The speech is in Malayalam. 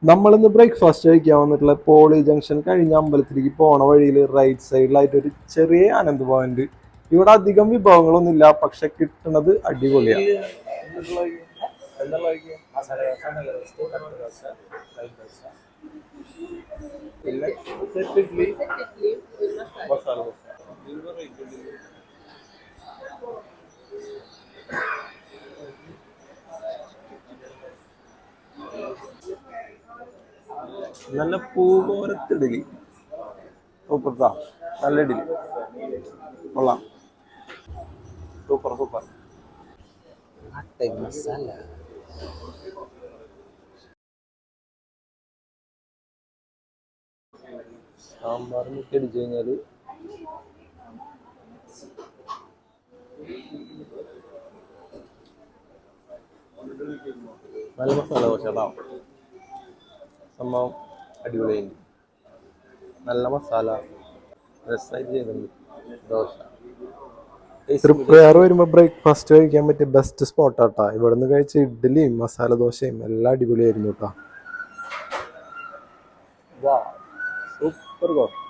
നമ്മളിന്ന് ബ്രേക്ക്ഫാസ്റ്റ് കഴിക്കാൻ വന്നിട്ടുള്ള പോളി ജംഗ്ഷൻ കഴിഞ്ഞ അമ്പലത്തിലേക്ക് പോണ വഴിയിൽ റൈറ്റ് സൈഡിലായിട്ട് ഒരു ചെറിയ ആനന്ദ് ഭവൻ ഉണ്ട്. ഇവിടെ അധികം വിഭവങ്ങളൊന്നും ഇല്ല, പക്ഷെ കിട്ടുന്നത് അടിപൊളിയാണ്. നല്ല പൂകോരത്തിടലി സൂപ്പർട്ടാ, നല്ല ഇഡലി കൊള്ളാം, സൂപ്പർ സൂപ്പർ. മസാല സാമ്പാർ മുക്കി അടിച്ചു കഴിഞ്ഞാല് നല്ല മസാല ദോശ കേട്ടോ, സംഭവം അടിപൊളിയുണ്ട്, നല്ല മസാല രസമായിട്ട് ചെയ്തിട്ടുണ്ട് ദോശ. തൃപ്രയാർ വരുമ്പോൾ ബ്രേക്ക്ഫാസ്റ്റ് കഴിക്കാൻ പറ്റിയ ബെസ്റ്റ് സ്പോട്ടാട്ടാ. ഇവിടെ നിന്ന് കഴിച്ച ഇഡ്ഡലിയും മസാല ദോശയും എല്ലാം അടിപൊളിയായിരുന്നു കേട്ടോ. സൂപ്പർ.